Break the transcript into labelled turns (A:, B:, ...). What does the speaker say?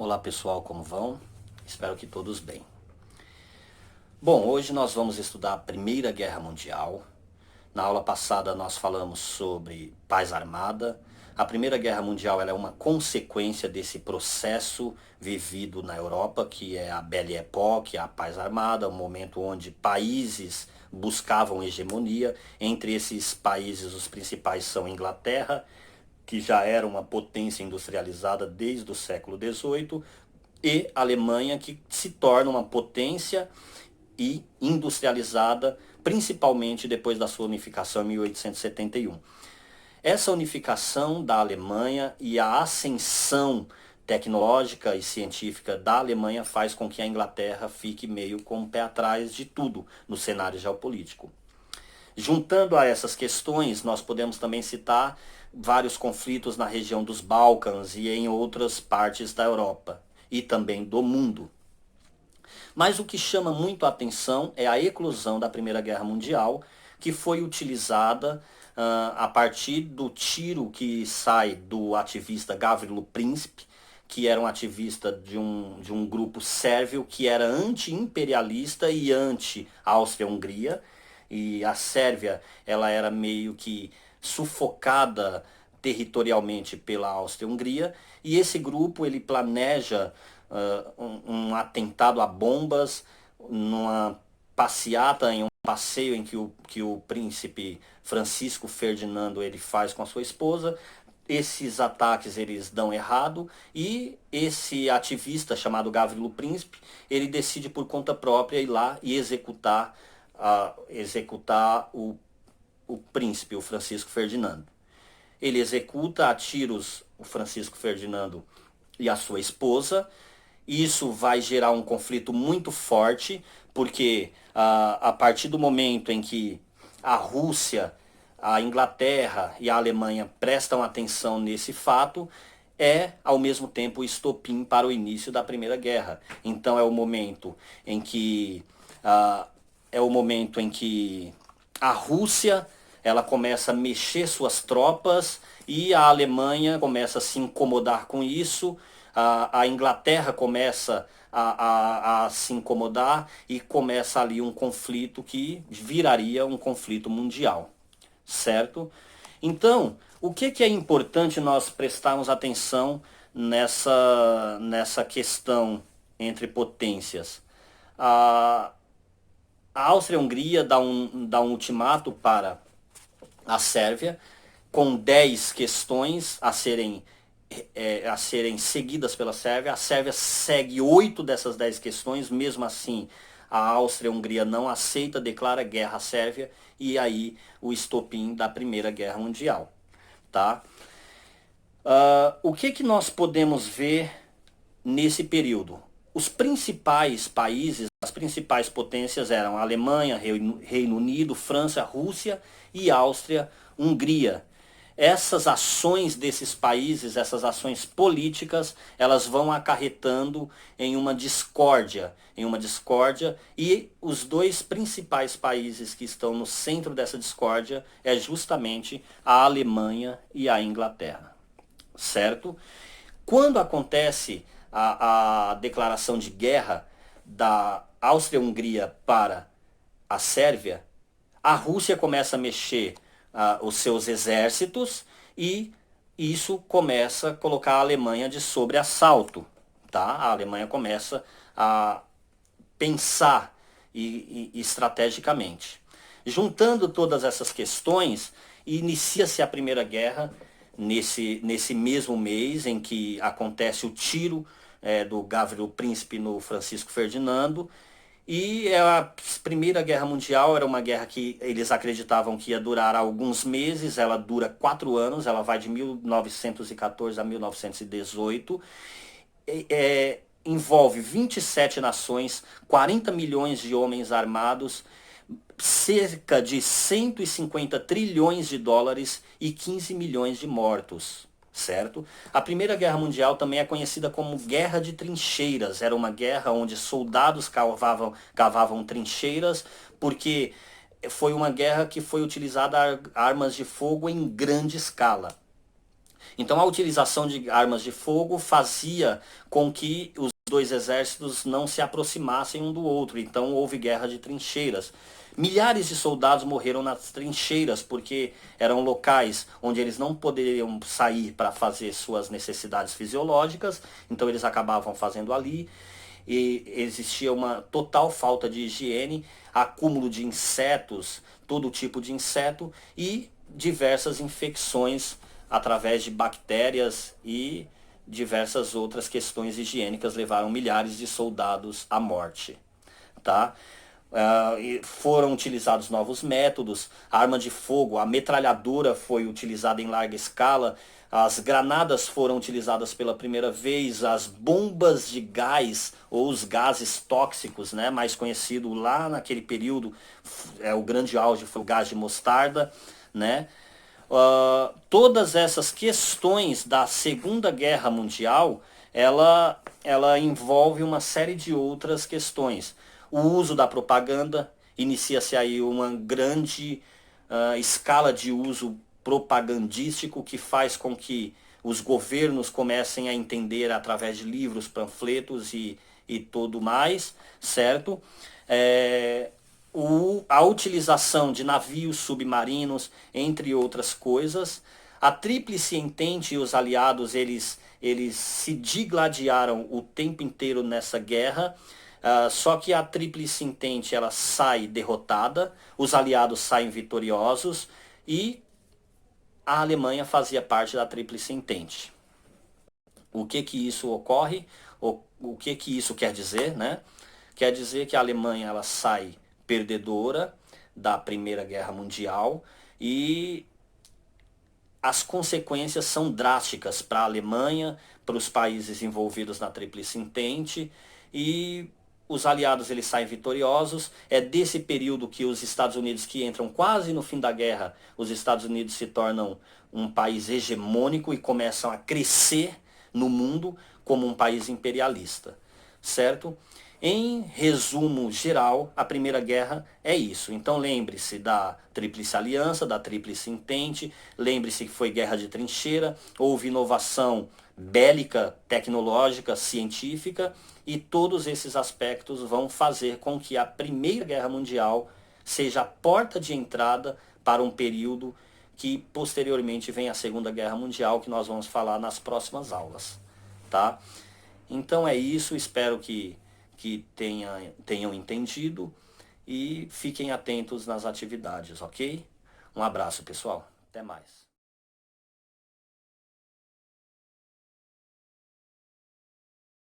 A: Olá pessoal, como vão? Espero que todos bem. Bom, hoje nós vamos estudar a Primeira Guerra Mundial. Na aula passada nós falamos sobre paz armada. A Primeira Guerra Mundial ela é uma consequência desse processo vivido na Europa, que é a Belle Époque, a paz armada, um momento onde países buscavam hegemonia. Entre esses países, os principais são Inglaterra, que já era uma potência industrializada desde o século XVIII, e Alemanha, que se torna uma potência e industrializada, principalmente depois da sua unificação em 1871. Essa unificação da Alemanha e a ascensão tecnológica e científica da Alemanha faz com que a Inglaterra fique meio com o pé atrás de tudo no cenário geopolítico. Juntando a essas questões, nós podemos também citar vários conflitos na região dos Balcãs e em outras partes da Europa e também do mundo. Mas o que chama muito a atenção é a eclosão da Primeira Guerra Mundial, que foi utilizada a partir do tiro que sai do ativista Gavrilo Princip, que era um ativista de um grupo sérvio que era anti-imperialista e anti-Áustria-Hungria. E a Sérvia ela era meio que sufocada territorialmente pela Áustria-Hungria, e esse grupo ele planeja um atentado a bombas numa passeata, em um passeio em que o príncipe Francisco Ferdinando ele faz com a sua esposa. Esses ataques eles dão errado e esse ativista chamado Gavrilo Princip ele decide por conta própria ir lá e executar o príncipe, o Francisco Ferdinando. Ele executa a tiros o Francisco Ferdinando e a sua esposa. Isso vai gerar um conflito muito forte, porque a partir do momento em que a Rússia, a Inglaterra e a Alemanha prestam atenção nesse fato, é ao mesmo tempo o estopim para o início da Primeira Guerra. Então é o momento em que a Rússia ela começa a mexer suas tropas e a Alemanha começa a se incomodar com isso, a Inglaterra começa a se incomodar e começa ali um conflito que viraria um conflito mundial, certo? Então, o que é importante nós prestarmos atenção nessa questão entre potências? A Áustria-Hungria dá um ultimato para a Sérvia, com 10 questões a serem seguidas pela Sérvia. A Sérvia segue 8 dessas 10 questões, mesmo assim a Áustria-Hungria não aceita, declara guerra à Sérvia, e aí o estopim da Primeira Guerra Mundial. Tá? O que nós podemos ver nesse período? Os principais países, as principais potências eram a Alemanha, Reino Unido, França, Rússia e Áustria-Hungria. Essas ações desses países, essas ações políticas, elas vão acarretando em uma discórdia, e os dois principais países que estão no centro dessa discórdia é justamente a Alemanha e a Inglaterra, certo? Quando acontece a declaração de guerra da Áustria-Hungria para a Sérvia, a Rússia começa a mexer os seus exércitos e isso começa a colocar a Alemanha de sobreassalto. Tá? A Alemanha começa a pensar estrategicamente. Juntando todas essas questões, inicia-se a Primeira Guerra nesse mesmo mês em que acontece o tiro do Gavrilo Princip no Francisco Ferdinando. E a Primeira Guerra Mundial era uma guerra que eles acreditavam que ia durar alguns meses. Ela dura 4 anos, ela vai de 1914 a 1918. Envolve 27 nações, 40 milhões de homens armados, cerca de 150 trilhões de dólares e 15 milhões de mortos. Certo? A Primeira Guerra Mundial também é conhecida como Guerra de Trincheiras. Era uma guerra onde soldados cavavam trincheiras, porque foi uma guerra que foi utilizada armas de fogo em grande escala. Então a utilização de armas de fogo fazia com que os dois exércitos não se aproximassem um do outro. Então houve guerra de trincheiras. Milhares de soldados morreram nas trincheiras porque eram locais onde eles não poderiam sair para fazer suas necessidades fisiológicas, então eles acabavam fazendo ali. E existia uma total falta de higiene, acúmulo de insetos, todo tipo de inseto e diversas infecções através de bactérias e diversas outras questões higiênicas levaram milhares de soldados à morte, tá? Foram utilizados novos métodos, a arma de fogo, a metralhadora foi utilizada em larga escala, as granadas foram utilizadas pela primeira vez, as bombas de gás ou os gases tóxicos, né, mais conhecido lá naquele período, o grande auge foi o gás de mostarda, né? Todas essas questões da Segunda Guerra Mundial, ela envolve uma série de outras questões. O uso da propaganda, inicia-se aí uma grande escala de uso propagandístico que faz com que os governos comecem a entender através de livros, panfletos e tudo mais, certo? A utilização de navios submarinos, entre outras coisas. A Tríplice Entente e os aliados, eles se digladiaram o tempo inteiro nessa guerra. Só que a Tríplice Entente ela sai derrotada, os aliados saem vitoriosos e a Alemanha fazia parte da Tríplice Entente. O que que isso ocorre? O que que isso quer dizer, né? Quer dizer que a Alemanha ela sai perdedora da Primeira Guerra Mundial e as consequências são drásticas para a Alemanha, para os países envolvidos na Tríplice Entente e os aliados eles saem vitoriosos. É desse período que os Estados Unidos, que entram quase no fim da guerra, os Estados Unidos se tornam um país hegemônico e começam a crescer no mundo como um país imperialista, certo? Em resumo geral, a Primeira Guerra é isso. Então lembre-se da Tríplice Aliança, da Tríplice Entente, lembre-se que foi guerra de trincheira, houve inovação bélica, tecnológica, científica, e todos esses aspectos vão fazer com que a Primeira Guerra Mundial seja a porta de entrada para um período que posteriormente vem a Segunda Guerra Mundial, que nós vamos falar nas próximas aulas, tá? Então é isso, espero que tenham entendido e fiquem atentos nas atividades, ok? Um abraço, pessoal. Até mais.